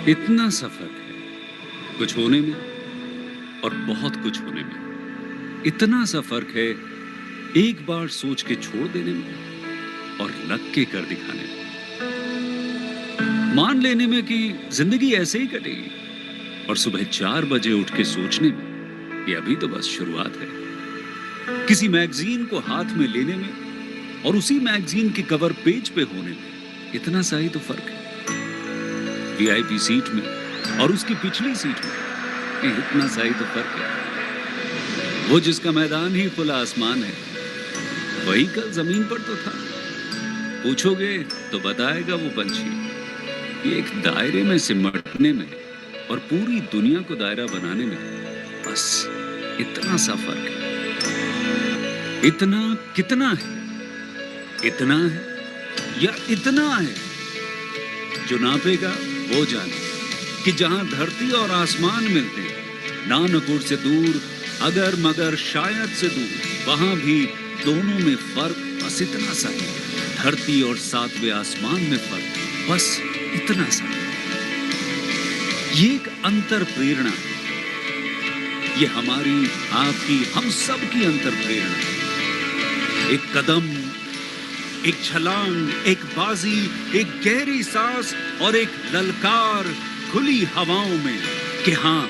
इतना सा फर्क है कुछ होने में और बहुत कुछ होने में। इतना सा फर्क है एक बार सोच के छोड़ देने में और लग के कर दिखाने में। मान लेने में कि जिंदगी ऐसे ही कटेगी और सुबह 4 बजे उठ के सोचने में ये अभी तो बस शुरुआत है। किसी मैगजीन को हाथ में लेने में और उसी मैगजीन के कवर पेज पे होने में इतना सा ही तो फर्क है। वीआईपी सीट में और उसकी पिछली सीट में इतना सा ही तो फर्क है। वो जिसका मैदान ही खुला आसमान है वही कल जमीन पर तो था। पूछोगे तो बताएगा वो पंछी ये एक दायरे में सिमटने में और पूरी दुनिया को दायरा बनाने में बस इतना सा फर्क है। इतना कितना है? इतना है या इतना है? जो नापेगा वो जाने कि जहां धरती और आसमान मिलते हैं, नानकुर से दूर, अगर मगर शायद से दूर, वहां भी दोनों में फर्क बस इतना सा है। धरती और सातवें आसमान में फर्क बस इतना सा है। ये एक अंतर प्रेरणा है। ये हमारी, आपकी, हम सब की अंतर प्रेरणा है। एक कदम, एक छलांग, एक बाजी, एक गहरी सांस और एक ललकार खुली हवाओं में कि हाँ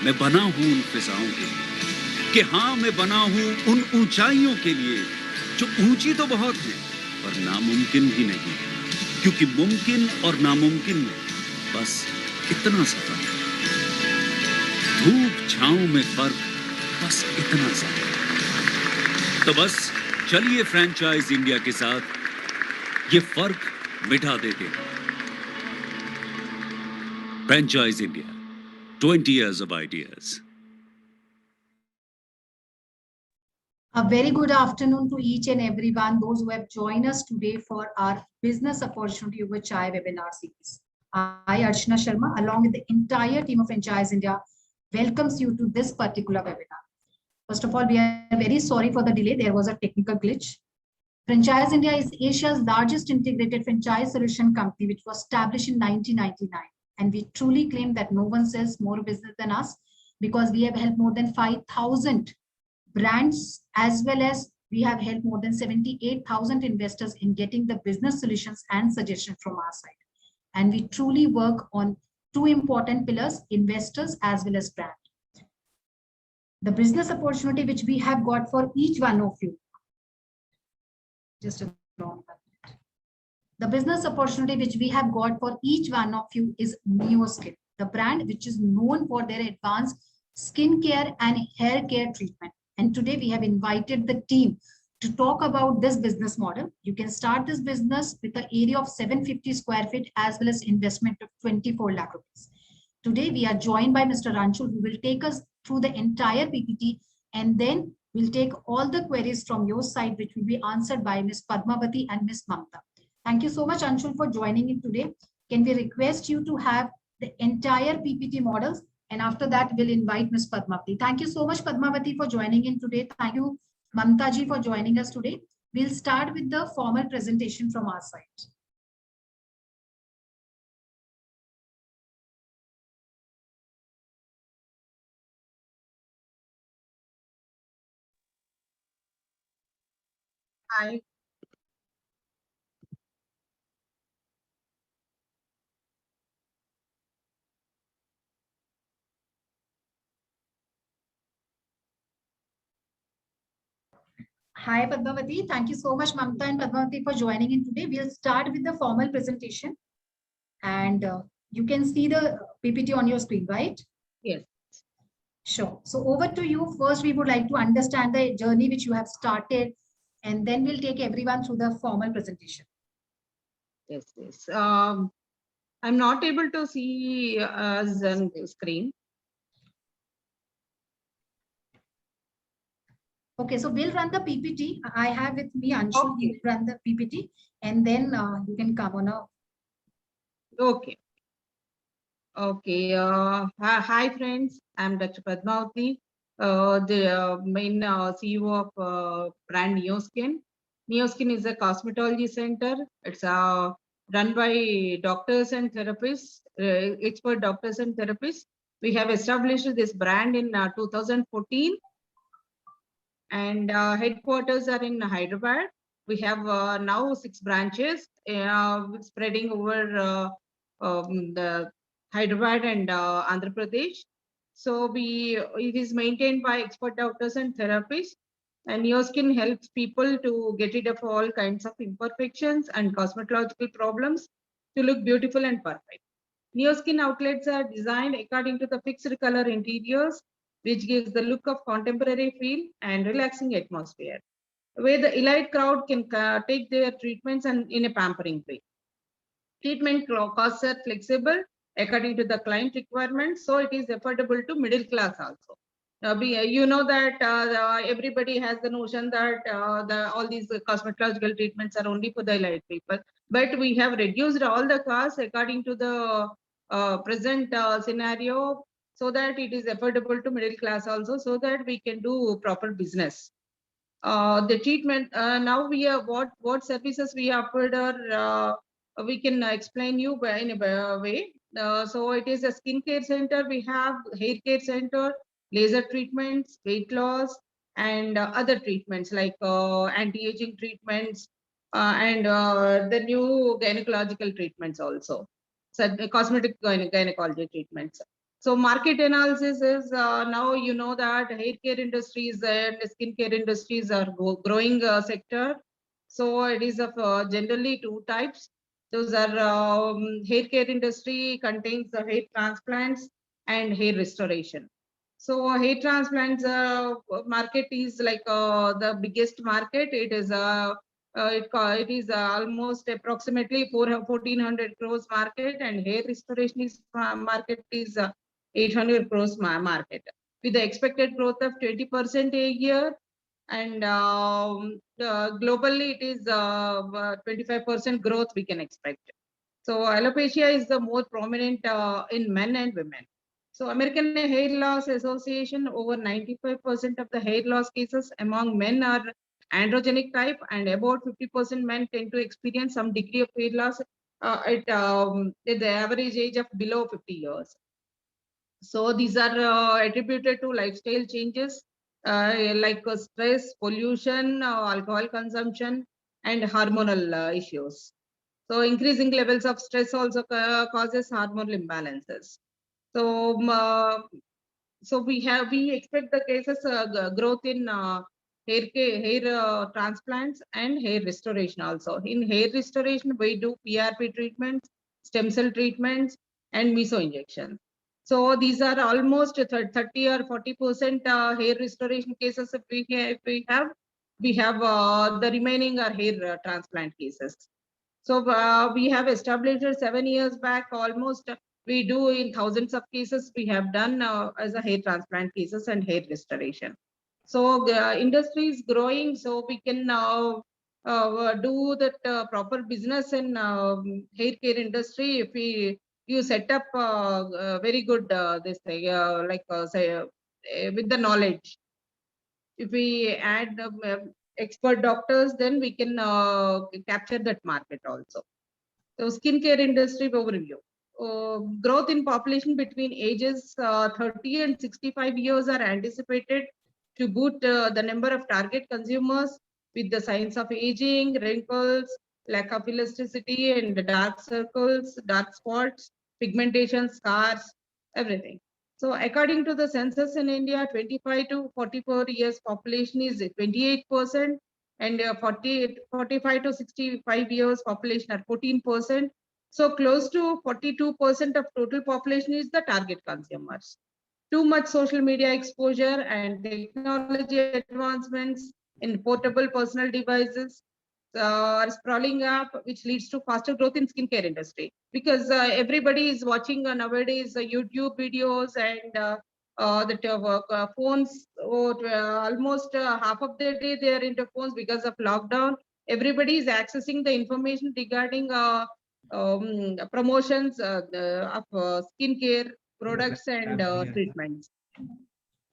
मैं बना हूं उन फिजाओं के लिए, कि हाँ मैं बना हूं उन ऊंचाइयों के लिए जो ऊंची तो बहुत है पर नामुमकिन भी नहीं, क्योंकि मुमकिन और नामुमकिन में बस इतना सा फर्क है। धूप छांव में फर्क बस इतना सा है। तो बस चलिए फ्रेंचाइज इंडिया के साथ ये फर्क मिटा देते हैं। Franchise India, 20 years of ideas. A very good afternoon to each and everyone, those who have joined us today for our Business Opportunity Over Chai webinar series. I, Archana Sharma, along with the entire team of Franchise India, welcomes you to this particular webinar. First of all, we are very sorry for the delay. There was a technical glitch. Franchise India is Asia's largest integrated franchise solution company, which was established in 1999. And we truly claim that no one sells more business than us because we have helped more than 5,000 brands, as well as we have helped more than 78,000 investors in getting the business solutions and suggestions from our side. And we truly work on two important pillars, investors as well as brand. The business opportunity which we have got for each one of you. Just a long minute. The business opportunity which we have got for each one of you is NeoSkin, the brand which is known for their advanced skincare and hair care treatment. And today we have invited the team to talk about this business model. You can start this business with an area of 750 square feet as well as investment of 24 lakh rupees. Today we are joined by Mr. Anshul, who will take us through the entire PPT, and then we'll take all the queries from your side, which will be answered by Ms. Padmavati and Ms. Mamta. Thank you so much, Anshul, for joining in today. Can we request you to have the entire PPT models? And after that, we'll invite Ms. Padmavati. Thank you so much, Padmavati, for joining in today. Thank you, Mamta ji, for joining us today. We'll start with the formal presentation from our side. Hi. Hi, Padmavati. Thank you so much, Mamta and Padmavati, for joining in today. We'll start with the formal presentation. And you can see the PPT on your screen, right? Yes. Sure. So over to you. First, we would like to understand the journey which you have started, and then we'll take everyone through the formal presentation. Yes. I'm not able to see us on the screen. Okay, so we'll run the PPT. I have with me Anshul. Okay. We'll run the PPT, and then you can come on a. Okay. Okay. Hi, friends. I'm Dr. Padmavati, the main CEO of brand NeoSkin. NeoSkin is a cosmetology center. It's run by doctors and therapists, expert doctors and therapists. We have established this brand in 2014, and headquarters are in Hyderabad. We have now 6 branches spreading over the Hyderabad and Andhra Pradesh. So it is maintained by expert doctors and therapists. And Neoskin helps people to get rid of all kinds of imperfections and cosmetological problems to look beautiful and perfect. Neoskin outlets are designed according to the fixed color interiors, which gives the look of contemporary feel and relaxing atmosphere, where the elite crowd can take their treatments and in a pampering way. Treatment costs are flexible according to the client requirements, so it is affordable to middle class also. You know that everybody has the notion that all these cosmetological treatments are only for the elite people, but we have reduced all the costs according to the present scenario, so that it is affordable to middle class also, so that we can do proper business. The treatment now we are what services we offered are we can explain you in a way. So it is a skincare center. We have hair care center, laser treatments, weight loss, and other treatments like anti-aging treatments and the new gynecological treatments also. So cosmetic gynecology treatments. So market analysis is now you know that hair care industries and skincare industries are growing sector. So it is of generally 2 types. Those are hair care industry contains the hair transplants and hair restoration. So hair transplants market is like the biggest market. It is it is almost approximately 1400 crores market, and hair restoration is market is 800 crores market, with the expected growth of 20% a year, and globally it is 25% growth we can expect. So alopecia is the more prominent in men and women. So American Hair Loss Association, over 95% of the hair loss cases among men are androgenic type, and about 50% men tend to experience some degree of hair loss at the average age of below 50 years. So these are attributed to lifestyle changes like stress, pollution, alcohol consumption, and hormonal issues. So increasing levels of stress also causes hormonal imbalances. So so we expect the cases growth in hair transplants and hair restoration also. In hair restoration, we do PRP treatments, stem cell treatments, and meso injection. So these are almost 30 or 40% hair restoration cases. If we have the remaining are hair transplant cases. So we have established 7 years back almost. We do in thousands of cases we have done as a hair transplant cases and hair restoration. So the industry is growing, so we can now do that proper business in hair care industry if you set up very good this thing like say with the knowledge. If we add expert doctors, then we can capture that market also. So skincare industry overview. Growth in population between ages 30 and 65 years are anticipated to boost the number of target consumers with the signs of aging, wrinkles, lack of elasticity, and the dark circles, dark spots, pigmentation, scars, everything. So according to the census in India, 25 to 44 years population is 28%, and 45 to 65 years population are 14%. So close to 42% of total population is the target consumers. Too much social media exposure and technology advancements in portable personal devices are sprawling up, which leads to faster growth in skincare industry, because everybody is watching nowadays YouTube videos and the phones. Almost half of their day they are into phones because of lockdown. Everybody is accessing the information regarding promotions of skincare products and treatments.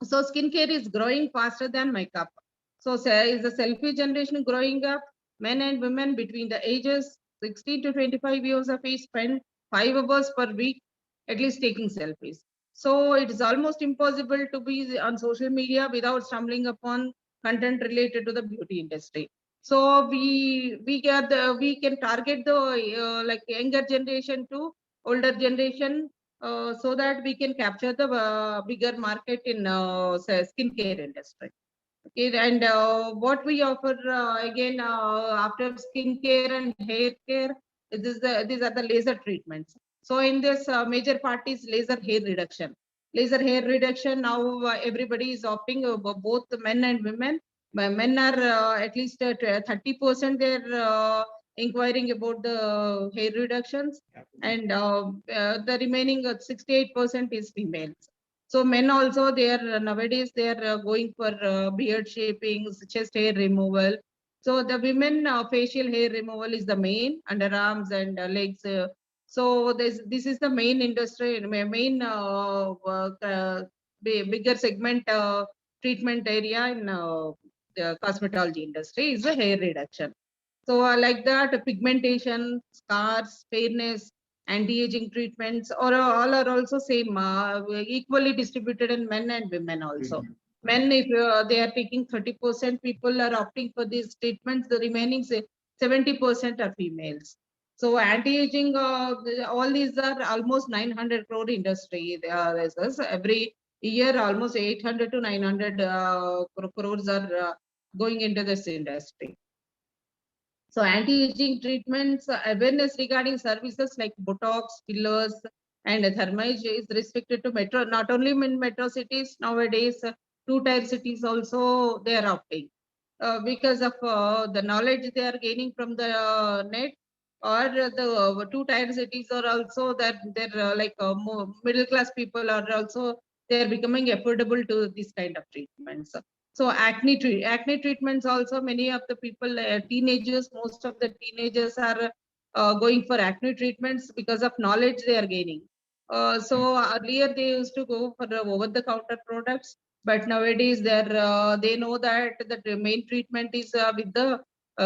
So skincare is growing faster than makeup. So is the selfie generation growing up? Men and women between the ages 16 to 25 years of age spend 5 hours per week at least taking selfies. So it is almost impossible to be on social media without stumbling upon content related to the beauty industry. So we can target the like younger generation to older generation so that we can capture the bigger market in say skincare industry. Okay, and what we offer again after skincare and hair care, these are the laser treatments. So in this major part is laser hair reduction. Laser hair reduction now everybody is opting both the men and women. Men are at least 30% they're inquiring about the hair reductions, and the remaining 68% is females. So men also they are nowadays they are going for beard shapings, chest hair removal. So the women facial hair removal is the main underarms and legs. So this is the main industry, main bigger segment treatment area in the cosmetology industry is the hair reduction. So like that, pigmentation, scars, fairness, anti-aging treatments, or all are also same, equally distributed in men and women also. Men, if they are taking 30%, people are opting for these treatments. The remaining 70% are females. So anti-aging, all these are almost 900 crore industry. Every year, almost 800 to 900 crores are going into this industry. So anti-aging treatments, awareness regarding services like Botox, fillers, and thermage is restricted to metro, not only in metro cities nowadays, 2-tier cities also they are opting because of the knowledge they are gaining from the net, or the 2-tier cities are also that they're like middle class people are also they're becoming affordable to this kind of treatments. So acne treatments also, many of the people, teenagers, most of the teenagers are going for acne treatments because of knowledge they are gaining. So earlier they used to go for over-the-counter products, but nowadays they know that the main treatment is with the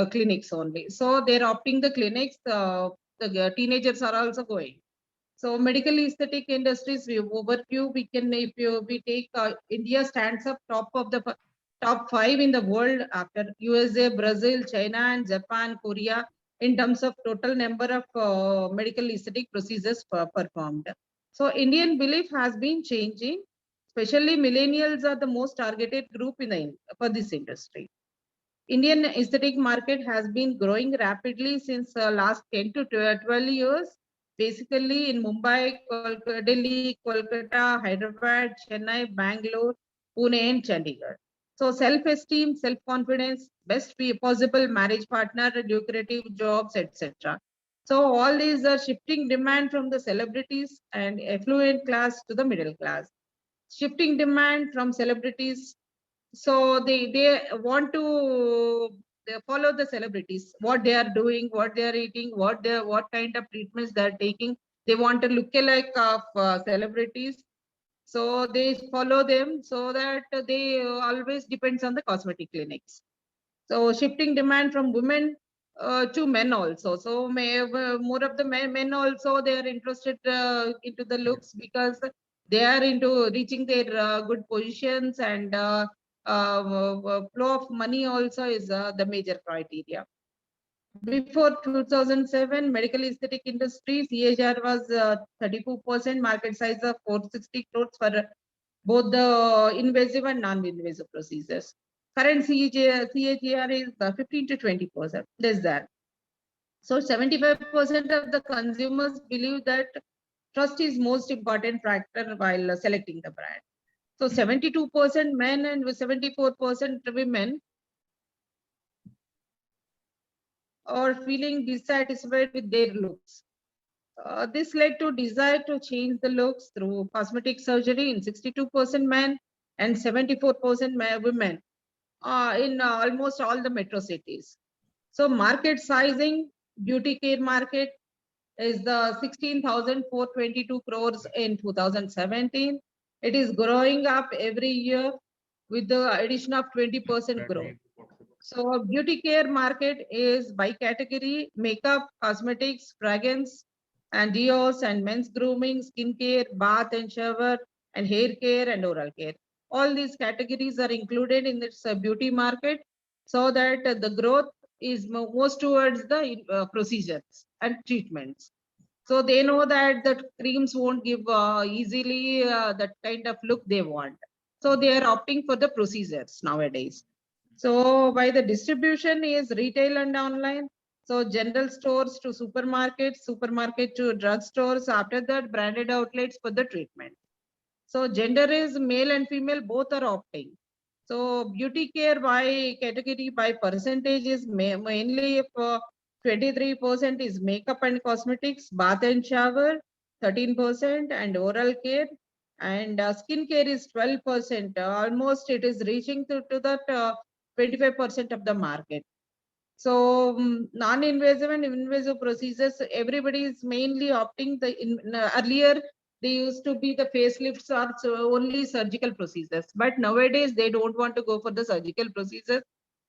clinics only. So they're opting the clinics. The teenagers are also going. So medical aesthetic industries overview, we can, if we take India stands up top of the top 5 in the world after USA, Brazil, China, and Japan, Korea in terms of total number of medical aesthetic procedures performed. So Indian belief has been changing, especially millennials are the most targeted group in the for this industry. Indian aesthetic market has been growing rapidly since last 10 to 12 years, basically in Mumbai, Delhi, Kolkata, Hyderabad, Chennai, Bangalore, Pune, and Chandigarh. So self-esteem, self-confidence, best possible marriage partner, lucrative jobs, etc. So all these are shifting demand from the celebrities and affluent class to the middle class. Shifting demand from celebrities, so they want to they follow the celebrities, what they are doing, what they are eating, what kind of treatments they are taking. They want to look alike of celebrities, so they follow them, so that they always depends on the cosmetic clinics. So shifting demand from women to men also. So more of the men also they are interested into the looks because they are into reaching their good positions, and flow of money also is the major criteria. Before 2007, medical aesthetic industry CAGR was 34%, market size of 460 crores for both the invasive and non-invasive procedures. Current CAGR is 15 to 20%. Less than. So 75% of the consumers believe that trust is most important factor while selecting the brand. So 72% men and 74% women are feeling dissatisfied with their looks. This led to desire to change the looks through cosmetic surgery in 62% men and 74% women in almost all the metro cities. So market sizing, beauty care market is the 16,422 crores in 2017. It is growing up every year with the addition of 20% growth. So beauty care market is by category: makeup, cosmetics, fragrance, and deos, and men's grooming, skincare, bath and shower, and hair care and oral care. All these categories are included in this beauty market, so that the growth is most towards the procedures and treatments. So they know that the creams won't give easily that kind of look they want. So they are opting for the procedures nowadays. So by the distribution is retail and online. So general stores to supermarkets, supermarket to drugstores. After that, branded outlets for the treatment. So gender is male and female, both are opting. So beauty care by category by percentage is mainly for 23% is makeup and cosmetics, bath and shower, 13%, and oral care. And skin care is 12%. Almost it is reaching to that 25% of the market. So non-invasive and invasive procedures, everybody is mainly opting earlier they used to be the facelifts are only surgical procedures, but nowadays they don't want to go for the surgical procedures.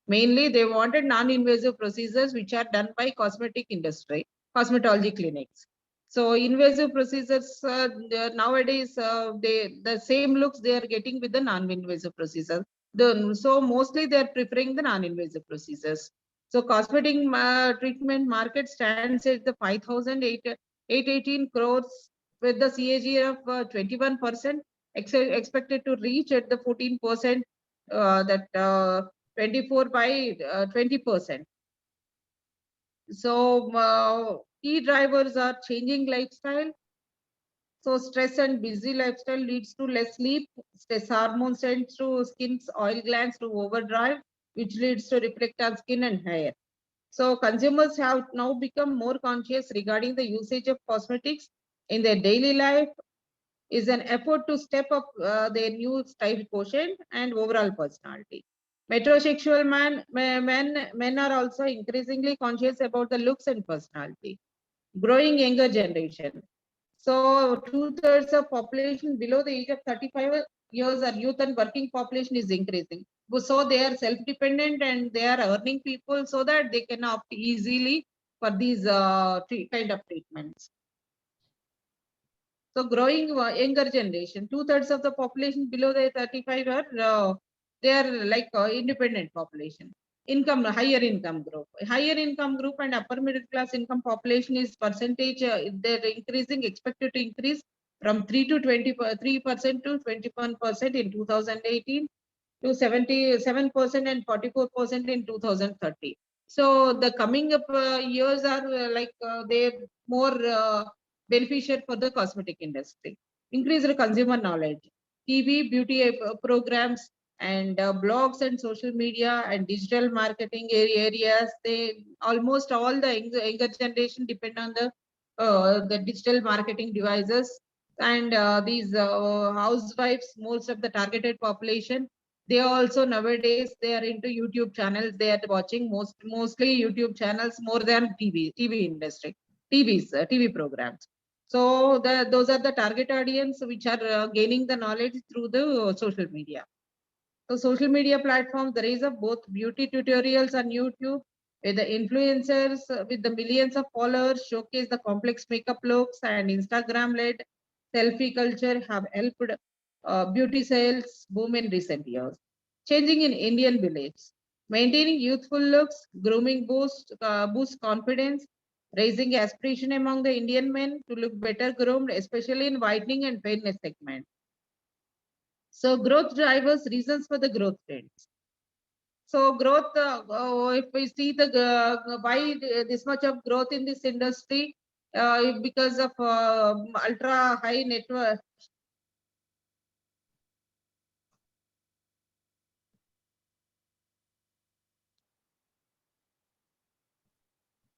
Mainly they wanted non-invasive procedures which are done by cosmetic industry, cosmetology clinics. So invasive procedures nowadays the same looks they are getting with the non-invasive procedures. So mostly they are preferring the non-invasive procedures. So cosmetic treatment market stands at the 5,818 crores with the CAGR of 21%, expected to reach at the 14%, that 24 by 20%. So key drivers are changing lifestyle. So stress and busy lifestyle leads to less sleep. Stress hormones send through skin's oil glands to overdrive, which leads to reflect on skin and hair. So consumers have now become more conscious regarding the usage of cosmetics in their daily life. Is an effort to step up their new style quotient and overall personality. Metrosexual men are also increasingly conscious about the looks and personality. Growing younger generation. So 2/3 of population below the age of 35 years are youth, and working population is increasing. So they are self-dependent and they are earning people, so that they can opt easily for these kind of treatments. So growing younger generation, 2/3 of the population below the 35 are they are like independent population. Higher income group and upper middle class income population is percentage. They're increasing, expected to increase from 3% to 21% in 2018 to 77% and 44% in 2030. So the coming up years are they're more beneficial for the cosmetic industry. Increased consumer knowledge, TV, beauty programs, and blogs and social media and digital marketing areas. They almost all the younger generation depend on the digital marketing devices, and these housewives, most of the targeted population, they also nowadays they are into YouTube channels. They are watching mostly YouTube channels more than TV industry, TV programs. So those are the target audience which are gaining the knowledge through the social media. So social media platforms, the rise of both beauty tutorials on YouTube, where the influencers with the millions of followers showcase the complex makeup looks, and Instagram-led selfie culture have helped beauty sales boom in recent years. Changing in Indian beliefs, maintaining youthful looks, grooming boost confidence, raising aspiration among the Indian men to look better groomed, especially in whitening and fairness segment. So growth drivers, reasons for the growth trends. So growth, if we see the why this much of growth in this industry, because of ultra high network.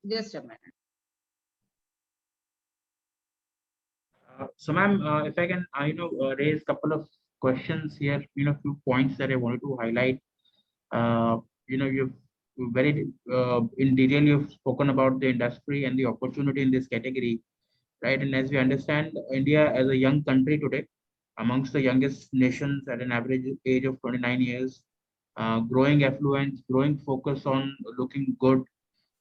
Just a minute. So, ma'am, if I can, raise a couple of questions here, few points that I wanted to highlight. You've very in detail, you've spoken about the industry and the opportunity in this category, right? And as we understand, India as a young country today, amongst the youngest nations at an average age of 29 years, growing affluence, growing focus on looking good,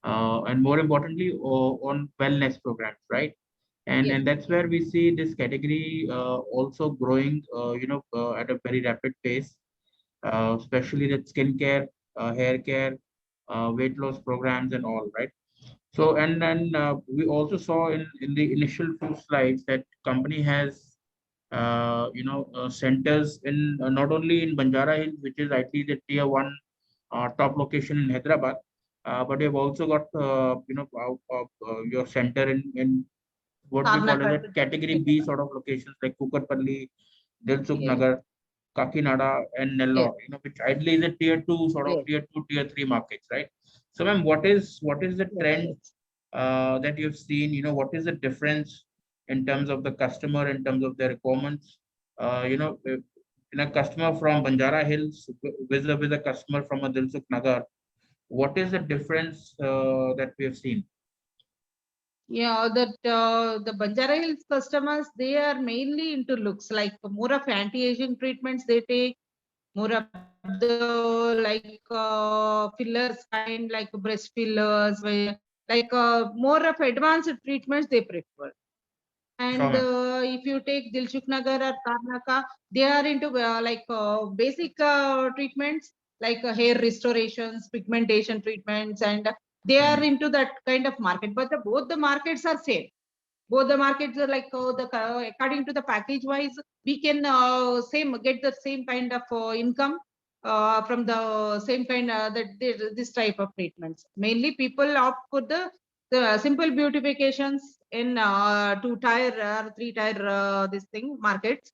and more importantly, on wellness programs, right? And Yes. and that's where we see this category also growing, at a very rapid pace, especially the skincare, hair care, weight loss programs, and all, right? So, and then we also saw in the initial two slides that company has centers in not only in Banjara Hills, which is actually the tier one top location in Hyderabad, but you've also got your center in what we call as a Karnataka. category B sort of locations like Kukatpalli, Dilsukh Yes, Nagar, Kakinada, and yes, Nellore, which ideally is a tier two sort of yes, tier two, tier three markets, right? So, ma'am, what is the trend yes. that you've seen? What is the difference in terms of the customer, in terms of their requirements? In a customer from Banjara Hills with a customer from a Dilsukh Nagar, what is the difference that we have seen? Yeah, that the Banjara Hills customers, they are mainly into looks, like more of anti-aging treatments they take, more of the fillers kind, like breast fillers, more of advanced treatments they prefer. Sure, And ma'am. if you take Dilsukh Nagar or Karnaka, they are into basic treatments like hair restorations, pigmentation treatments, and they are into that kind of market. But both the markets are same. Both the markets are according to the package wise, we can same get the same kind of income from the same kind this type of treatments. Mainly people opt for the simple beautifications in 2-tier or 3-tier this thing markets,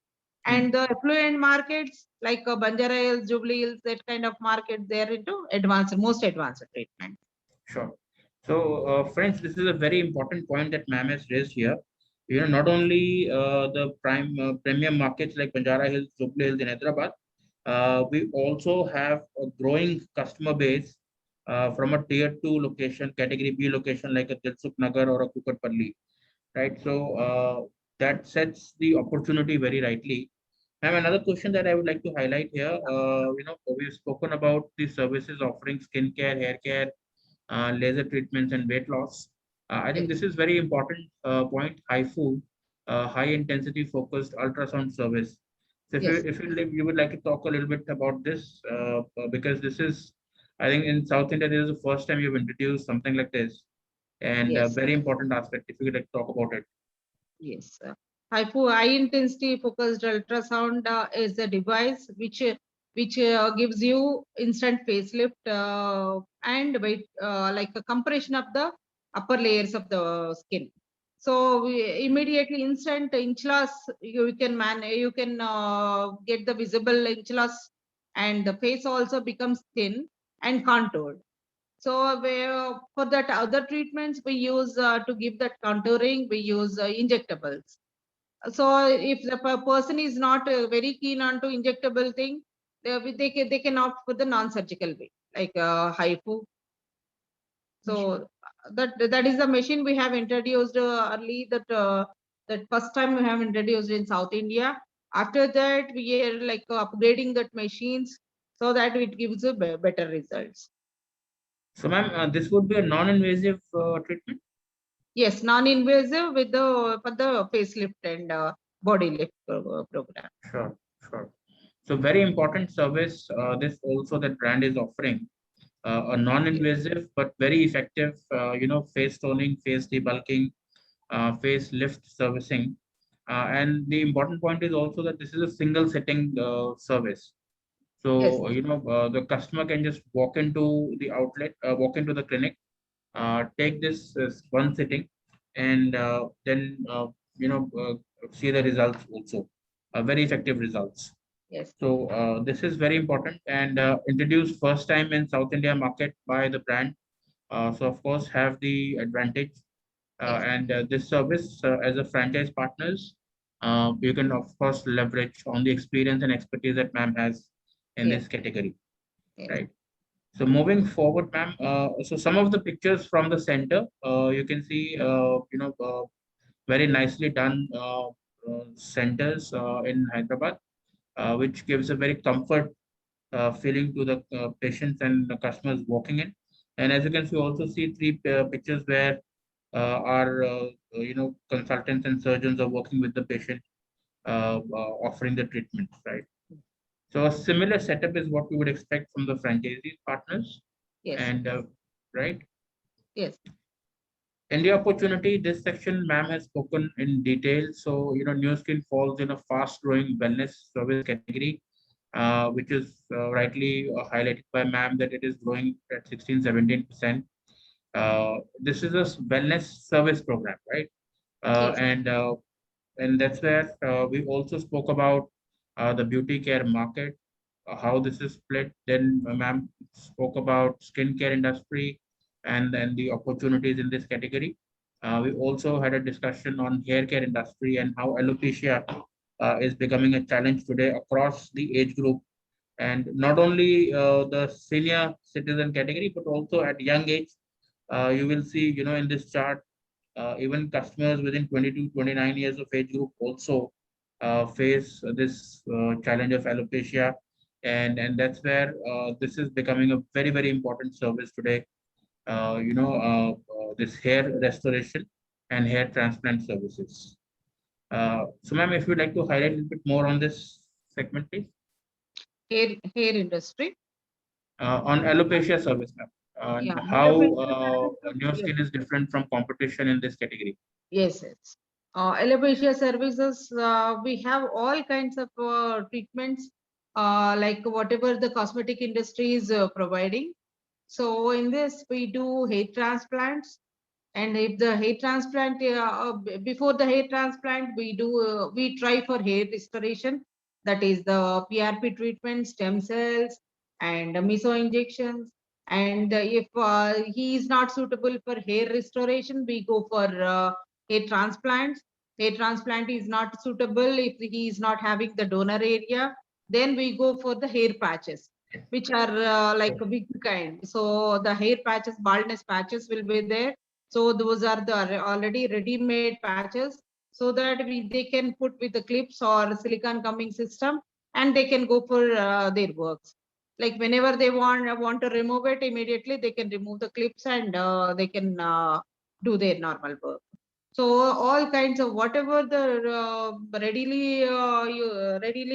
Hmm. and the affluent markets like Banjara Hills, Jubilee Hills, that kind of market, they're into most advanced treatment. Sure. So, friends, this is a very important point that ma'am has raised here. Not only the premium markets like Banjara Hills, Jubilee Hills in Hyderabad, we also have a growing customer base from a tier two location, category B location like a Dilsukh Nagar or a Kukatpalli, right? So that sets the opportunity very rightly. Ma'am, another question that I would like to highlight here, we've spoken about the services offering skincare, hair care, laser treatments, and weight loss. I think Yes, this is very important point. HIFU, high intensity focused ultrasound service. So yes, you would like to talk a little bit about this, because this is, I think, in South India, this is the first time you've introduced something like this, and a yes. very important aspect. If you could like to talk about it. Yes. High intensity focused ultrasound is a device which gives you instant facelift and like a compression of the upper layers of the skin. So immediately instant inch loss you can get the visible inch loss, and the face also becomes thin and contoured. So for that other treatments we use to give that contouring, we use injectables. So if the person is not very keen onto injectable thing, they can opt for the non-surgical way, like HIFU. So that is the machine we have introduced early, that first time we have introduced in South India. After that, we are like upgrading that machines so that it gives a better results. So, ma'am, this would be a non-invasive treatment. Yes, non-invasive with the for the facelift and body lift program. Sure, sure. So, very important service. This also that brand is offering a Yes, non-invasive but very effective, face toning, face debulking, face lift servicing. And the important point is also that this is a single sitting service. yes, So, the customer can just walk into the outlet, walk into the clinic, take this as one sitting, and then, see the results also, very effective results. yes, So this is very important and introduced first time in South India market by the brand. So of course have the advantage, yes, and this service as a franchise partners, you can of course leverage on the experience and expertise that ma'am has in yes, this category, yes, right? So moving forward, ma'am, so some of the pictures from the center, you can see, very nicely done centers in Hyderabad, which gives a very comfort feeling to the patients and the customers walking in. And as you can see, also see three pictures where our consultants and surgeons are working with the patient, offering the treatment, right? So a similar setup is what we would expect from the franchisee partners, Yes, and right. yes. In the opportunity, this section, ma'am has spoken in detail. So, New Skin falls in a fast-growing wellness service category, which is rightly highlighted by ma'am that it is growing at 16-17%. This is a wellness service program, right? Yes. And that's where we also spoke about the beauty care market, how this is split. Then ma'am spoke about skincare industry and then the opportunities in this category. We also had a discussion on hair care industry and how alopecia is becoming a challenge today across the age group, and not only the senior citizen category, but also at young age. You will see, in this chart, even customers within 20 to 29 years of age group also face this challenge of alopecia, and that's where this is becoming a very, very important service today. This hair restoration and hair transplant services. So, ma'am, if you'd like to highlight a little bit more on this segment, please. Hair industry. On alopecia service, ma'am, and Yeah. how New Yes. Skin is different from competition in this category. Yes, yes. Alopecia services, we have all kinds of treatments, like whatever the cosmetic industry is providing. So in this, we do hair transplants, and if the hair transplant, before the hair transplant, we try for hair restoration. That is the PRP treatment, stem cells, and meso injections. And if he is not suitable for hair restoration, we go for hair transplants. Hair transplant is not suitable if he is not having the donor area. Then we go for the hair patches, which are like a big kind. So the hair patches, baldness patches will be there. So those are the already ready-made patches, so that they can put with the clips or silicone coming system, and they can go for their works. Like whenever they want to remove it, immediately they can remove the clips, and they can do their normal work. So all kinds of whatever the readily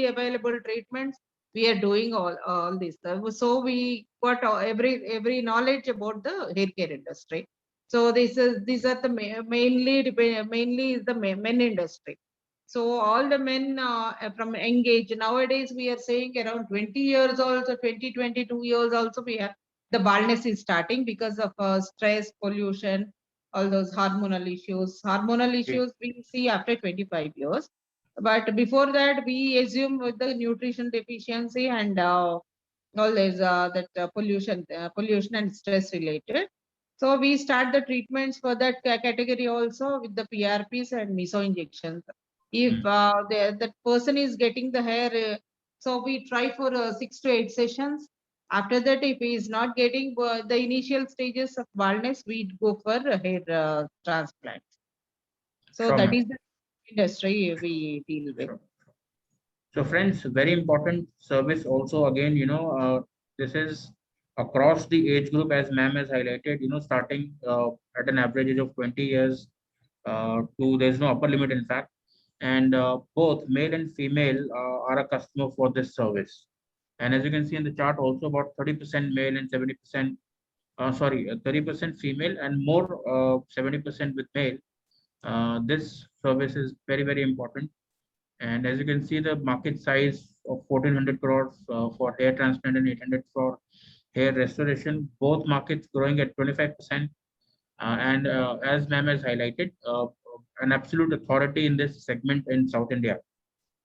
available treatments, we are doing all this stuff. So we got every knowledge about the hair care industry. So these are the mainly is the men industry. So all the men from engage nowadays, we are saying around 20 years also, 20, 22 years also, we have the baldness is starting because of stress, pollution, all those hormonal issues. Hormonal issues we see after 25 years. But before that, we assume with the nutrition deficiency and all this pollution and stress related. So we start the treatments for that category also with the PRPs and meso injections. If that person is getting the hair, so we try for 6 to 8 sessions. After that, if he is not getting the initial stages of baldness, we go for hair transplant. So Sure, that ma'am. is the industry we deal with. Sure. So friends, very important service also again, this is across the age group as ma'am has highlighted, starting at an average age of 20 years to there's no upper limit in fact. And both male and female are a customer for this service. And as you can see in the chart also about 30% male and 70%, 30% female and more 70% with male. This service is very, very important. And as you can see, the market size of 1400 crores for hair transplant and 800 for hair restoration, both markets growing at 25%. And as ma'am has highlighted, an absolute authority in this segment in South India.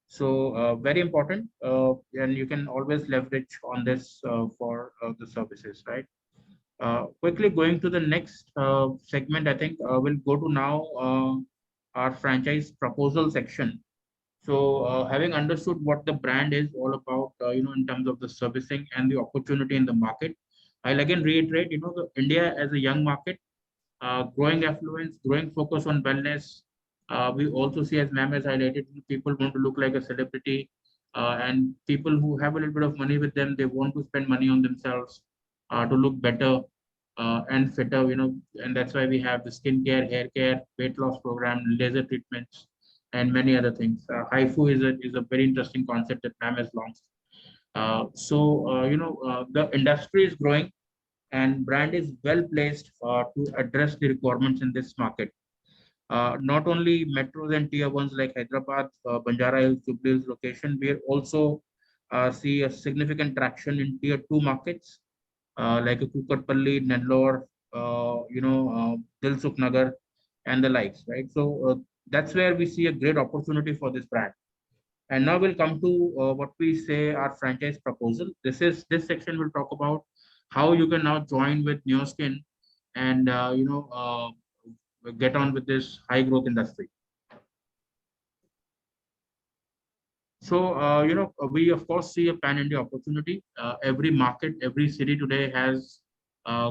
So very important, and you can always leverage on this for the services, right? Quickly going to the next segment, I think we'll go to now our franchise proposal section. So having understood what the brand is all about, in terms of the servicing and the opportunity in the market, I'll again reiterate, the India as a young market, growing affluence, growing focus on wellness. We also see, as ma'am has highlighted, people want to look like a celebrity. and people who have a little bit of money with them, they want to spend money on themselves to look better and fitter, and that's why we have the skincare, hair care, weight loss program, laser treatments, and many other things. HIFU is a very interesting concept that ma'am has launched. The industry is growing and brand is well placed to address the requirements in this market. Not only metros and tier ones like Hyderabad, Banjara Hills, Jubilee Hills location, we also see a significant traction in tier two markets like Kukatpalli, Nellore, Dilsukh Nagar, and the likes, right? So that's where we see a great opportunity for this brand. And now we'll come to what we say our franchise proposal. This section will talk about how you can now join with Neoskin and get on with this high growth industry. So we of course see a pan India opportunity. Every market, every city today has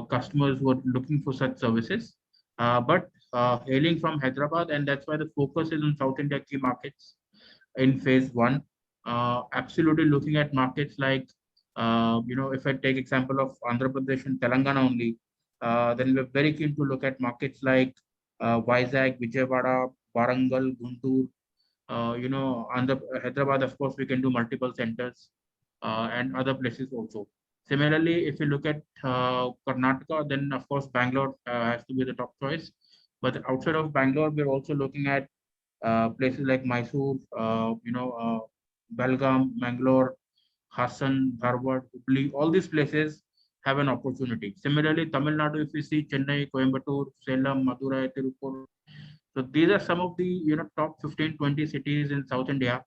customers who are looking for such services. But hailing from Hyderabad, and that's why the focus is on South India key markets in phase one. Absolutely looking at markets like, if I take example of Andhra Pradesh and Telangana only, then we're very keen to look at markets like Vizag, Vijayawada, Warangal, Guntur, Andhra, Hyderabad, of course, we can do multiple centers and other places also. Similarly, if you look at Karnataka, then of course Bangalore has to be the top choice. But outside of Bangalore, we're also looking at places like Mysore, Belgaum, Mangalore, Hassan, Dharwad, Hubli, all these places have an opportunity. Similarly, Tamil Nadu, if we see Chennai, Coimbatore, Salem, Madurai, Tirupur. So these are some of the top 15, 20 cities in South India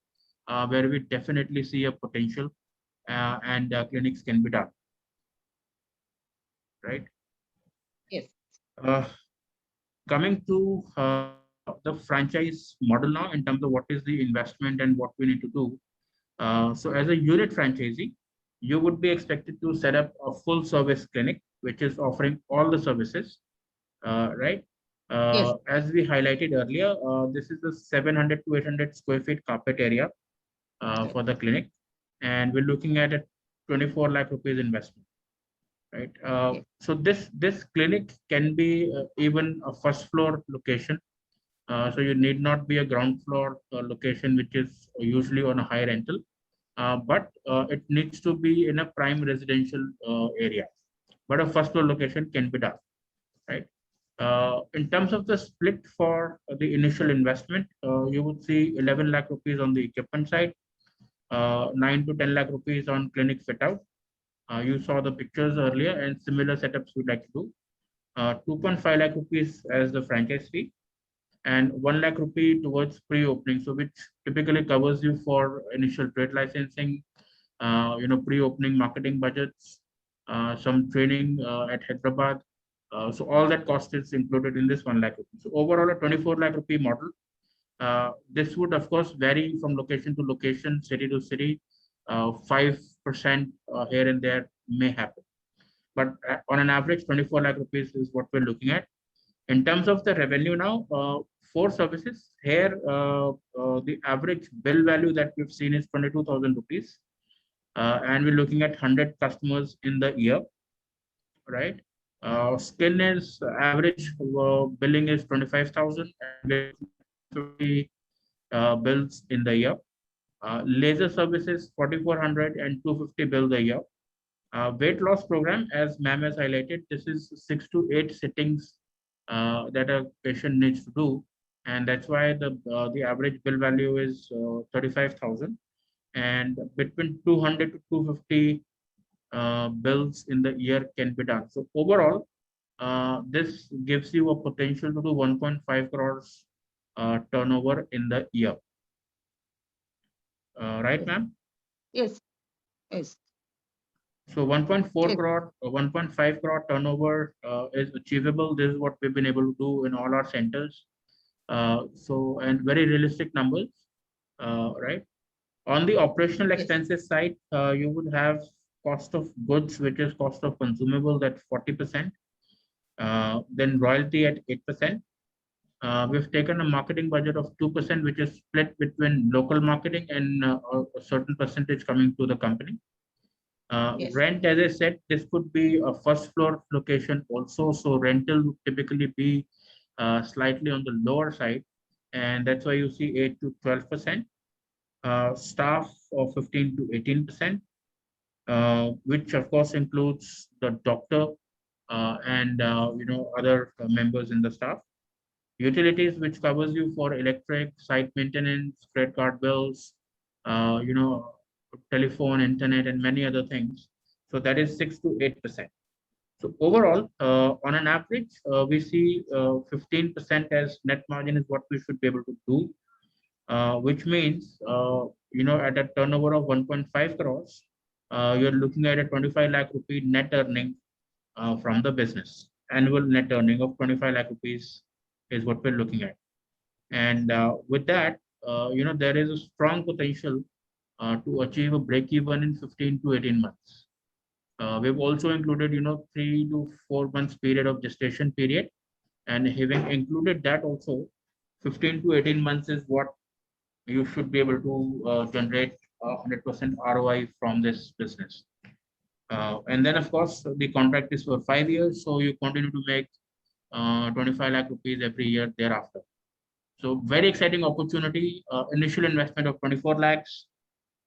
where we definitely see a potential and clinics can be done. Right? Yes. Coming to the franchise model now in terms of what is the investment and what we need to do. So as a unit franchisee, you would be expected to set up a full service clinic, which is offering all the services, right? Yes. As we highlighted earlier, this is a 700 to 800 square feet carpet area for the clinic, and we're looking at a 24 lakh rupees investment, right? So this clinic can be even a first floor location. So you need not be a ground floor location, which is usually on a high rental, but it needs to be in a prime residential area. But a first floor location can be done, right? In terms of the split for the initial investment, you would see 11 lakh rupees on the equipment side, 9 to 10 lakh rupees on clinic fit out. You saw the pictures earlier, and similar setups we'd like to do. 2.5 lakh rupees as the franchise fee, and 1 lakh rupee towards pre-opening, so which typically covers you for initial trade licensing, pre-opening marketing budgets, some training at Hyderabad. So all that cost is included in this 1 lakh rupees. So overall, a 24 lakh rupee model. This would of course vary from location to location, city to city. 5% here and there may happen, but on an average, 24 lakh rupees is what we're looking at. In terms of the revenue now, for services here, the average bill value that we've seen is 22,000 rupees, and we're looking at 100 customers in the year, right? Skin is average billing is 25,000 and 50 bills in the year. Laser services 4,400 and 250 bills a year. Weight loss program, as ma'am has highlighted, this is 6 to 8 sittings that a patient needs to do, and that's why the average bill value is 35,000, and between 200 to 250 bills in the year can be done. So overall, this gives you a potential to do 1.5 crores turnover in the year. Right, ma'am? Yes. Yes. So 1.4 Yes. crore, 1.5 crore turnover is achievable. This is what we've been able to do in all our centers. And very realistic numbers, right? On the operational Yes. expenses side, you would have cost of goods, which is cost of consumables at 40%, then royalty at 8%, We've taken a marketing budget of 2%, which is split between local marketing and a certain percentage coming to the company. Yes. Rent, as I said, this could be a first floor location also. So rental would typically be slightly on the lower side. And that's why you see 8 to 12%. Staff of 15 to 18%, which of course includes the doctor and other members in the staff. Utilities, which covers you for electric, site maintenance, credit card bills, uh, you know, telephone, internet, and many other things. So that is 6 to 8%. So overall, on an average, we see 15% as net margin is what we should be able to do, which means, at a turnover of 1.5 crores, you're looking at a 25 lakh rupee net earning from the business. Annual net earning of 25 lakh rupees is what we're looking at. And with that, there is a strong potential to achieve a break even in 15 to 18 months. We've also included, 3 to 4 months period of gestation period, and having included that also, 15 to 18 months is what you should be able to generate 100% ROI from this business. And then, of course, the contract is for 5 years, so you continue to make 25 lakh rupees every year thereafter. So very exciting opportunity. Initial investment of 24 lakhs.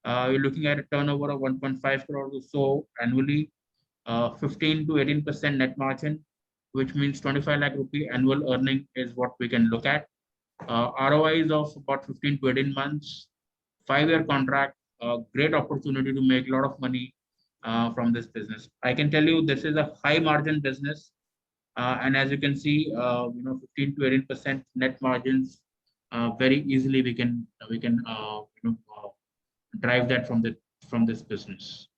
You're looking at a turnover of 1.5 crores or so annually, 15 to 18% net margin, which means 25 lakh rupee annual earning is what we can look at. ROIs of about 15 to 18 months, 5-year contract, great opportunity to make a lot of money from this business. I can tell you this is a high margin business. And as you can see, 15 to 18% net margins, very easily we can drive that from this business,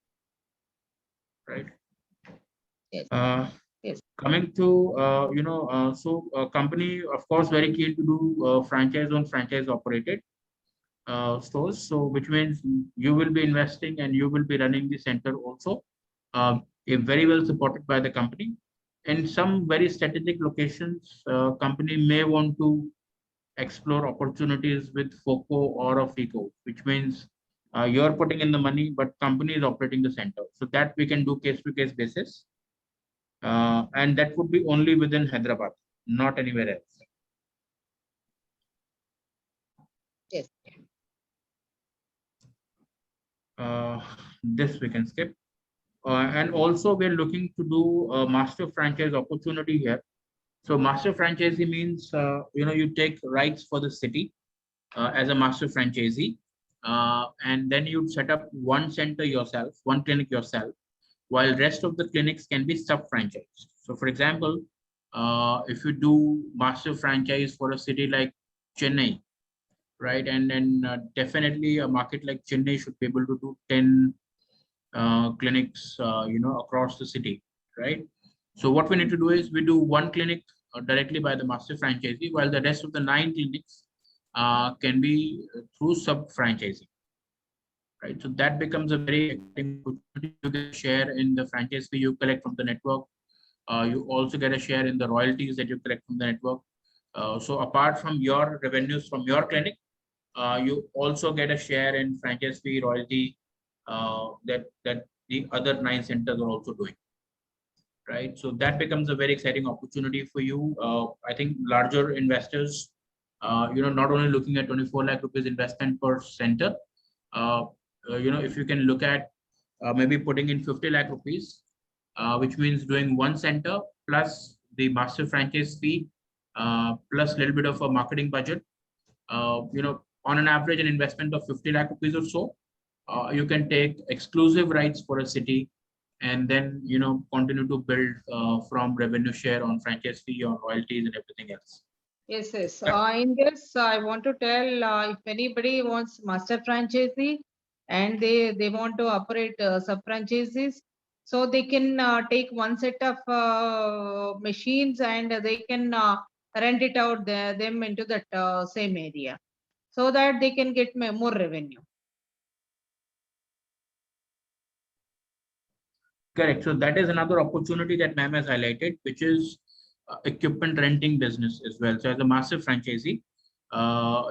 right? Yes. Yes. Coming to company, of course, very keen to do franchise owned, franchise operated stores. So which means you will be investing and you will be running the center also, very well supported by the company. In some very strategic locations, company may want to explore opportunities with FOCO or a FICO, which means you're putting in the money, but company is operating the center. So that we can do case to case basis. And that would be only within Hyderabad, not anywhere else. Yes. This we can skip. And also we're looking to do a master franchise opportunity here. So master franchisee means, you take rights for the city as a master franchisee. And then you set up one center yourself, one clinic yourself, while rest of the clinics can be sub-franchised. So for example, if you do master franchise for a city like Chennai, right? And then definitely a market like Chennai should be able to do 10 clinics, across the city, right? So what we need to do is we do one clinic directly by the master franchisee, while the rest of the 9 clinics can be through sub-franchising, right? So that becomes a very exciting opportunity. You get a share in the franchise fee you collect from the network. You also get a share in the royalties that you collect from the network. So apart from your revenues from your clinic, you also get a share in franchise fee royalty that the other 9 centers are also doing, right? So that becomes a very exciting opportunity for you. I think larger investors, not only looking at 24 lakh rupees investment per center, if you can look at maybe putting in 50 lakh rupees, which means doing one center plus the master franchise fee, plus a little bit of a marketing budget, on an average, an investment of 50 lakh rupees or so, you can take exclusive rights for a city and then, continue to build from revenue share on franchise fee or royalties and everything else. Yes, yes. In this, I want to tell if anybody wants master franchisee and they want to operate sub-franchisees, so they can take one set of machines and they can rent it out them into that same area, so that they can get more revenue. Correct. So that is another opportunity that ma'am has highlighted, which is equipment renting business as well. So as a massive franchisee,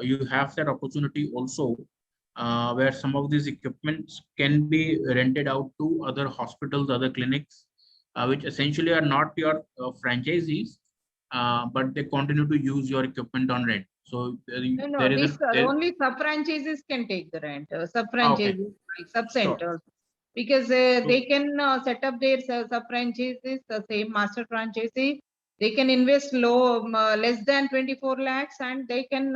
you have that opportunity also, where some of these equipments can be rented out to other hospitals, other clinics, which essentially are not your franchisees, but they continue to use your equipment on rent. So No, no, there is this a only sub-franchises can take the rent, okay, sub-franchises, like sure. sub-centers. Because So, they can set up their sub-franchises, the same master franchisee. They can invest less than 24 lakhs, and they can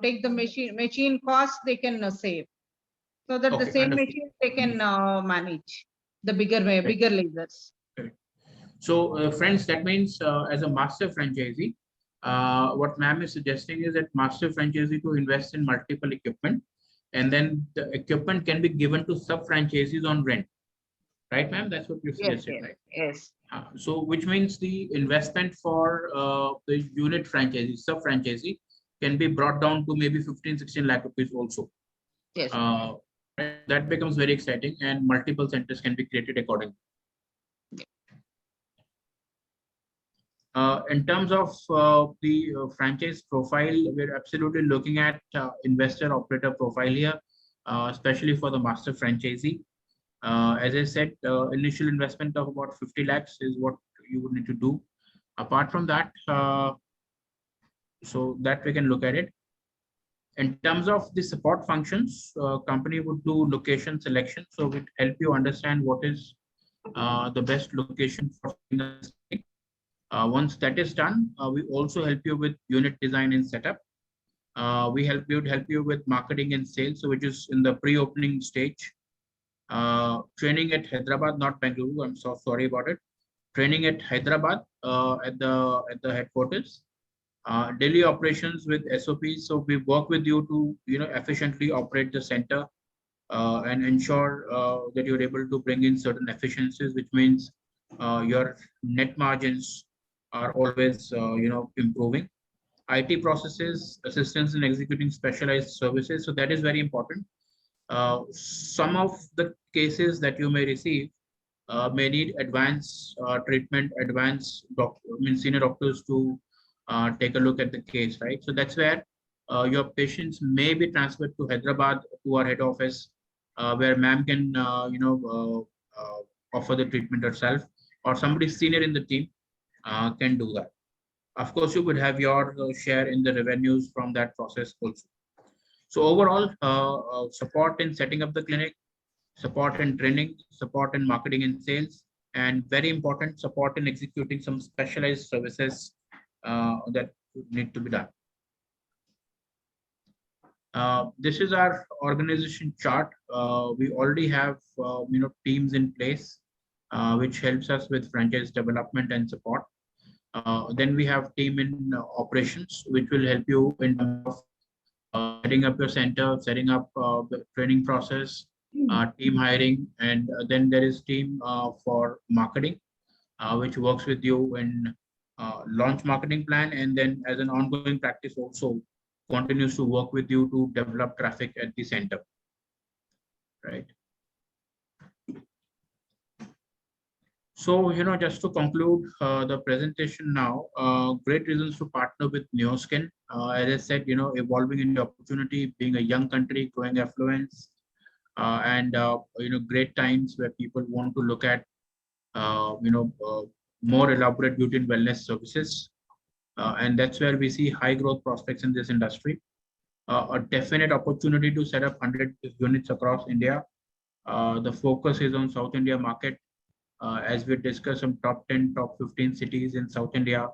take the machine cost, they can save. So that the okay, same understood. machine they can manage the bigger Right. bigger lasers. Correct. So, friends, that means as a master franchisee, what ma'am is suggesting is that master franchisee to invest in multiple equipment, and then the equipment can be given to sub franchisees on rent. Right, ma'am? That's what you Yes, suggested, yes, right? yes. So, which means the investment for the unit franchisee, sub franchisee, can be brought down to maybe 15-16 lakh rupees also. Yes. That becomes very exciting, and multiple centers can be created accordingly. In terms of the franchise profile, we're absolutely looking at investor operator profile here, especially for the master franchisee. As I said, initial investment of about 50 lakhs is what you would need to do. Apart from that, so that we can look at it. In terms of the support functions, company would do location selection. So it help you understand what is the best location for this. Once that is done, we also help you with unit design and setup. We help you with marketing and sales, so which is in the pre-opening stage. Training at Hyderabad, not Bengaluru. I'm so sorry about it. Training at Hyderabad at the headquarters. Daily operations with SOPs. So we work with you to efficiently operate the center and ensure that you're able to bring in certain efficiencies, which means your net margins are always improving. IT processes, assistance in executing specialized services. So that is very important. Some of the cases that you may receive may need advanced treatment, senior doctors to take a look at the case, right? So that's where your patients may be transferred to Hyderabad to our head office, where ma'am can offer the treatment herself, or somebody senior in the team can do that. Of course, you would have your share in the revenues from that process also. So overall, support in setting up the clinic, support in training, support in marketing and sales, and very important, support in executing some specialized services that need to be done. This is our organization chart. We already have teams in place, which helps us with franchise development and support. Then we have team in operations, which will help you in terms of setting up your center, setting up the training process, team hiring, and then there is team for marketing, which works with you in launch marketing plan, and then as an ongoing practice also continues to work with you to develop traffic at the center, right? So, just to conclude the presentation now, great reasons to partner with Neoskin. As I said, evolving into opportunity, being a young country, growing affluence, and great times where people want to look at more elaborate beauty and wellness services, and that's where we see high growth prospects in this industry. A definite opportunity to set up 100 units across India. The focus is on South India market. As we discussed, some top 10, top 15 cities in South India,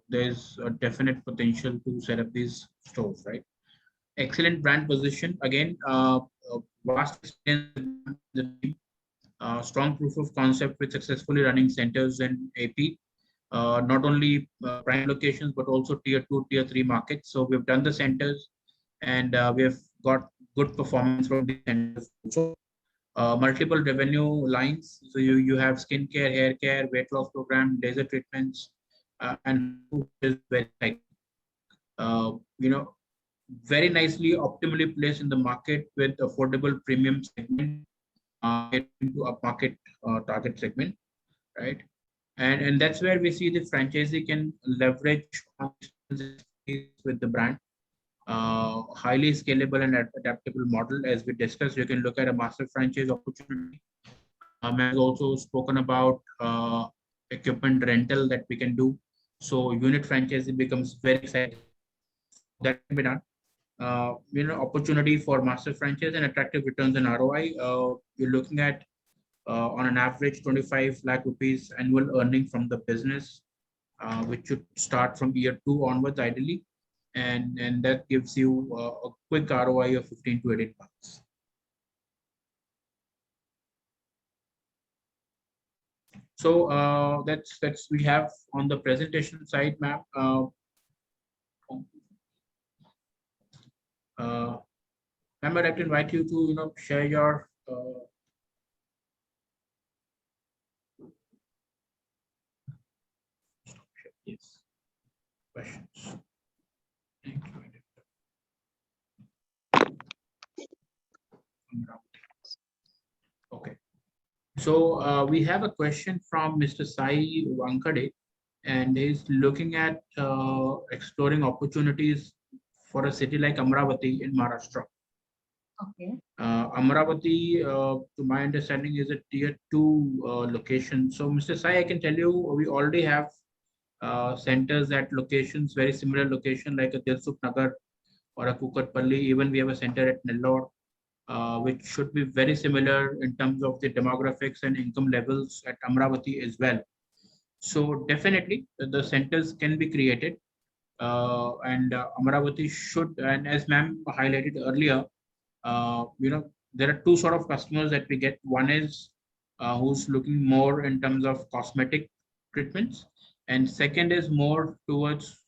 there's a definite potential to set up these stores, right? Excellent brand position. Again, vast experience, strong proof of concept with successfully running centers in AP, not only prime locations, but also tier 2, tier 3 markets. So we've done the centers, and we have got good performance from the centers also. Multiple revenue lines. So you have skincare, hair care, weight loss program, laser treatments, and food is very very nicely optimally placed in the market with affordable premium segment into a market target segment, right? And that's where we see the franchisee can leverage on with the brand. Highly scalable and adaptable model. As we discussed, you can look at a master franchise opportunity. Has also spoken about equipment rental that we can do. So unit franchising becomes very exciting. So that can be done. Opportunity for master franchise and attractive returns and ROI. You're looking at on an average 25 lakh rupees annual earning from the business, which should start from year 2 onwards ideally. And that gives you a quick ROI of 15 to 18 months. So that's we have on the presentation side, ma'am. Ma'am, I'd like to invite you to share your yes questions. Okay. So we have a question from Mr. Sai Wankade, and he's looking at exploring opportunities for a city like Amravati in Maharashtra. Okay. Amravati, to my understanding, is a tier 2 location. So, Mr. Sai, I can tell you we already have centers at locations, very similar location like a Dilsukh Nagar or a Kukatpalli. Even we have a center at Nellore, which should be very similar in terms of the demographics and income levels at Amravati as well. So definitely the centers can be created, and Amravati should, and as ma'am highlighted earlier, there are two sort of customers that we get. One is who's looking more in terms of cosmetic treatments, and second is more towards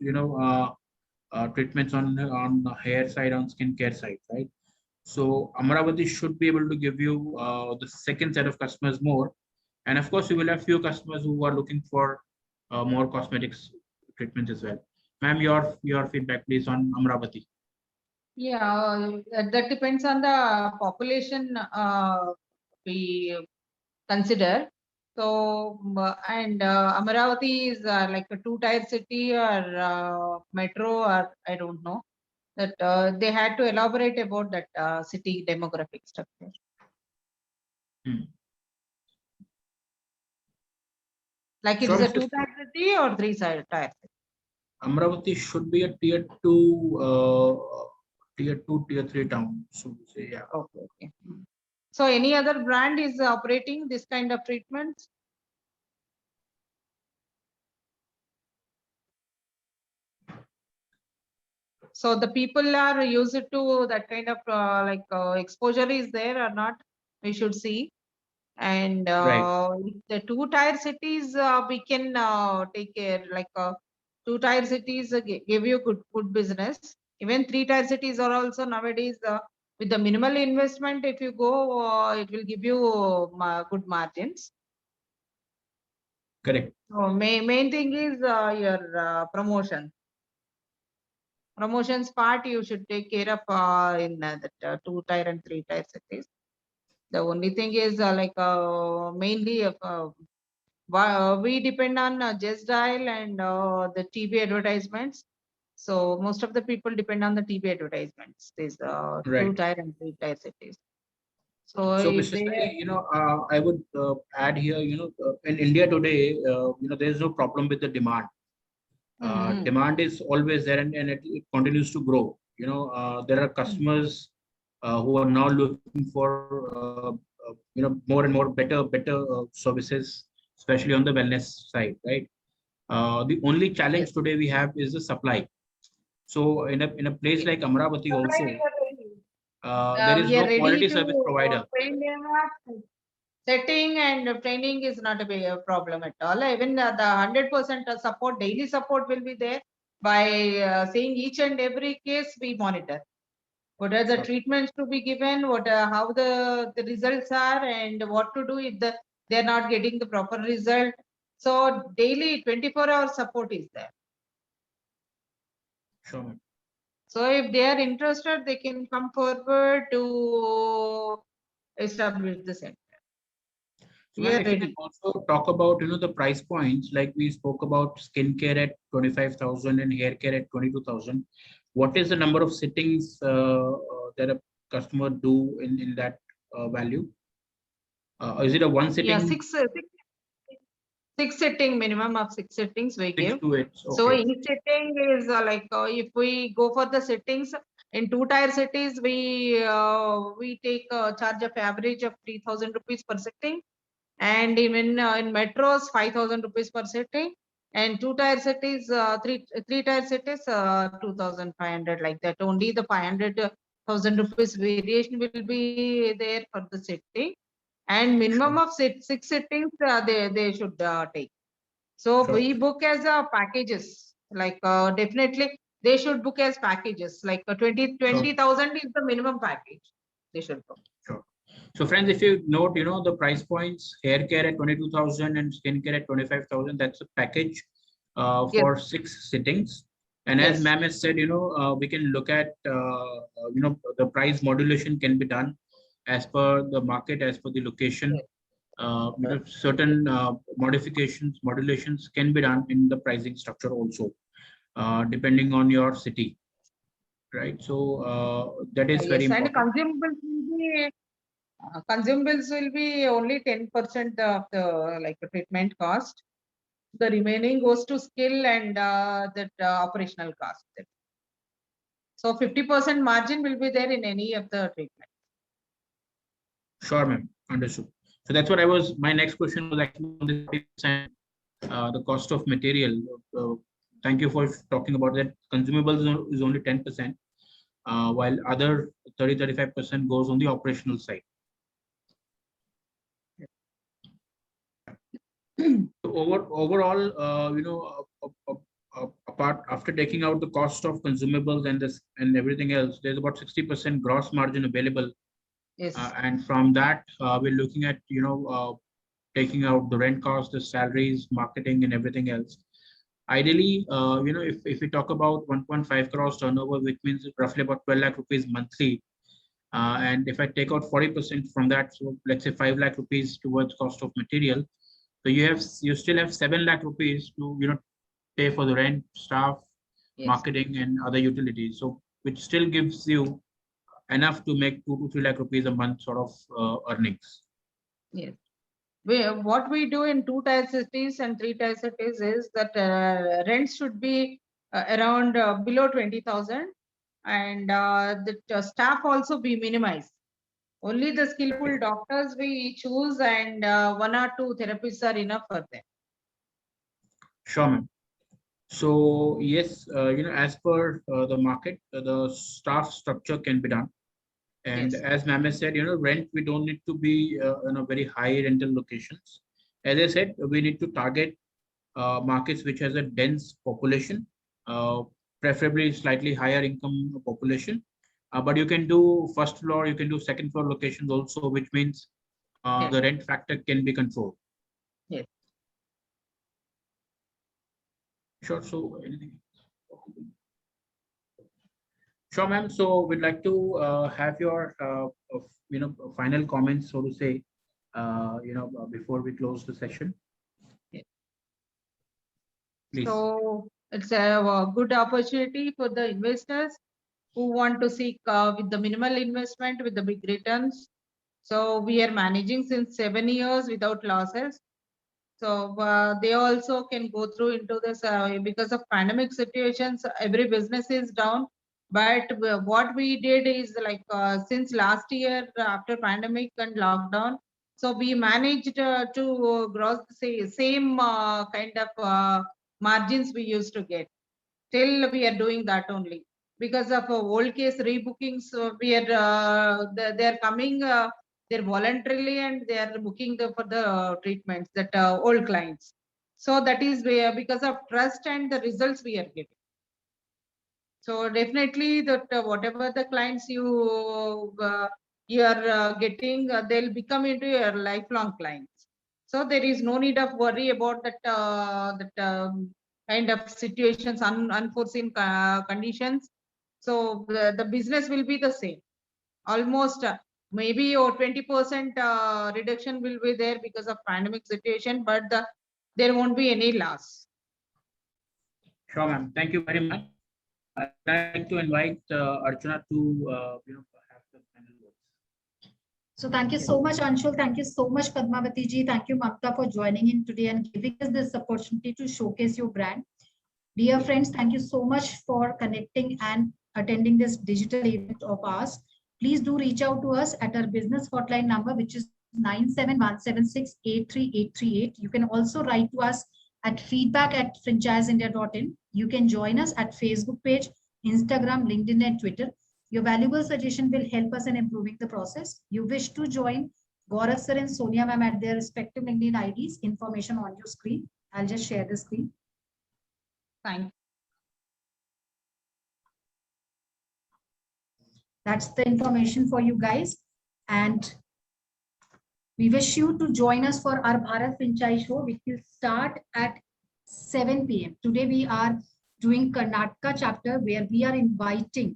treatments on the hair side, on skincare side, right? So Amravati should be able to give you the second set of customers more, and of course you will have few customers who are looking for more cosmetics treatments as well. Ma'am, your feedback please on Amravati. Yeah, that depends on the population we consider. So, and Amaravati is like a 2-tier city or metro, or I don't know. That they had to elaborate about that city demographic structure. Like it is a 2-tier city or 3-tier city? Amravati should be a tier 2, tier 3 town. So yeah. Okay. So any other brand is operating this kind of treatments? So the people are used to that kind of exposure is there or not? We should see. And Right. the 2-tier cities, we can take care. Like 2-tier cities give you good business. Even 3-tier cities are also nowadays with the minimal investment. If you go, it will give you good margins. Correct. So main thing is your promotion. Promotions part you should take care of in the 2-tier and 3-tier cities. The only thing is mainly we depend on Just Dial and the TV advertisements. So most of the people depend on the TV advertisements. These Right. 2-tier and 3-tier cities. So Mr. Sai, I would add here, in India today, there is no problem with the demand. Demand is always there, and it continues to grow. There are customers who are now looking for more and more better services, especially on the wellness side, right? The only challenge today we have is the supply. So in a place like Amravati also, there is no quality service provider. Setting and training is not a big problem at all. Even the 100% support, daily support will be there. By seeing each and every case, we monitor. What are the treatments to be given? How the results are, and what to do if they're not getting the proper result. So daily 24-hour support is there. Sure. So if they are interested, they can come forward to establish the center. So We are ma'am, if you can ready. also talk about, the price points, like we spoke about skincare at 25,000 and hair care at 22,000. What is the number of sittings that a customer do in that value? Is it a one Yeah, sitting, six sitting, minimum of six sittings we 6 give. to 8? So Okay, each sitting is if we go for the sittings in 2-tier cities, we take a charge of average of 3,000 rupees per sitting, and even in metros 5,000 rupees per sitting, and 2-tier cities, three-tier cities 2,500, like that. Only the 500,000 rupees variation will be there for the sitting, and minimum of six sittings they should take. So sure. we book as a packages, definitely they should book as packages, like 20,000 is the minimum package they should book. Sure. So friends, if you note, the price points, hair care at 22,000 and skincare at 25,000, that's a package Yes. for 6 sittings. And as Yes. ma'am has said, we can look at, the price modulation can be done as per the market, as per the location. Yes. Certain modulations can be done in the pricing structure also, depending on your city, right? So that is very Yes, and important. consumables will be only 10% of the treatment cost. The remaining goes to skill and that operational cost. So 50% margin will be there in any of the treatment. Sure, ma'am. Understood. So that's what my next question was actually on the 40%, the cost of material. Thank you for talking about that. Consumables is only 10%, while other 35% goes on the operational side. Overall, apart after taking out the cost of consumables and everything else, there's about 60% gross margin available. Yes. And from that, we're looking at, taking out the rent cost, the salaries, marketing, and everything else. Ideally, if we talk about 1.5 crores turnover, which means roughly about 12 lakh rupees monthly, and if I take out 40% from that, so let's say 5 lakh rupees towards cost of material, so you still have 7 lakh rupees to pay for the rent, staff, Yes. marketing, and other utilities. So which still gives you enough to make 2 to 3 lakh rupees a month sort of earnings. Yes. What we do in 2-tier cities and 3-tier cities is that rent should be around below 20,000, and the staff also be minimized. Only the skillful doctors we choose, and 1 or 2 therapists are enough for them. Sure, ma'am. So yes, as per the market, the staff structure can be done. And Yes. as ma'am has said, rent, we don't need to be in a very high rental locations. As I said, we need to target markets which has a dense population, preferably slightly higher income population. But you can do first floor, you can do second floor locations also, which means Yes. the rent factor can be controlled. Yes. Sure. So anything? Sure, ma'am. So we'd like to have your, final comments, so to say, before we close the session. Yes. Please. So it's a good opportunity for the investors who want to seek with the minimal investment with the big returns. So we are managing since 7 years without losses. So they also can go through into this because of pandemic situations, every business is down. But what we did is since last year after pandemic and lockdown, so we managed to gross the same kind of margins we used to get. Still we are doing that only because of old case rebookings. We are they're coming they're voluntarily, and they are booking for the treatments that old clients. So that is where, because of trust and the results we are getting. So definitely that whatever the clients you are getting, they'll become into your lifelong clients. So there is no need of worry about that kind of situations, unforeseen conditions. So the business will be the same. Almost maybe or 20% reduction will be there because of pandemic situation, but there won't be any loss. Sure, ma'am. Thank you very much. I'd like to invite Archana to have the final words. So thank you so much, Anshul. Thank you so much, Padmavati ji. Thank you, Mamta, for joining in today and giving us this opportunity to showcase your brand. Dear friends, thank you so much for connecting and attending this digital event of ours. Please do reach out to us at our business hotline number, which is 97176-83838. You can also write to us at feedback@franchiseindia.in. You can join us at Facebook page, Instagram, LinkedIn, and Twitter. Your valuable suggestion will help us in improving the process. You wish to join Gaurav sir and Sonia ma'am at their respective LinkedIn IDs. Information on your screen. I'll just share the screen. Thank you. That's the information for you guys. And we wish you to join us for our Bharat Franchise Show, which will start at 7 p.m. Today we are doing Karnataka chapter, where we are invited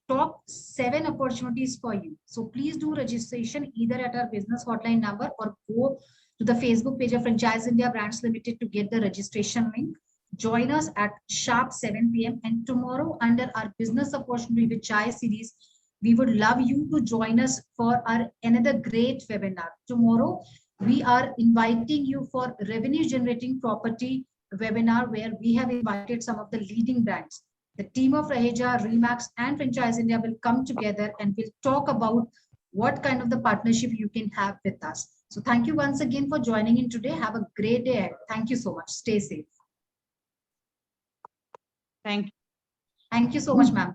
top 7 opportunities for you. So please do registration either at our business hotline number or go to the Facebook page of Franchise India Brands Limited to get the registration link. Join us at sharp 7 p.m. and tomorrow under our business opportunity with Chai series, we would love you to join us for our another great webinar. Tomorrow, we are inviting you for revenue generating property webinar, where we have invited some of the leading brands. The team of Raheja, Remax and Franchise India will come together and we'll talk about what kind of the partnership you can have with us. So thank you once again for joining in today. Have a great day ahead. Thank you so much. Stay safe. Thank you. Thank you so much, ma'am.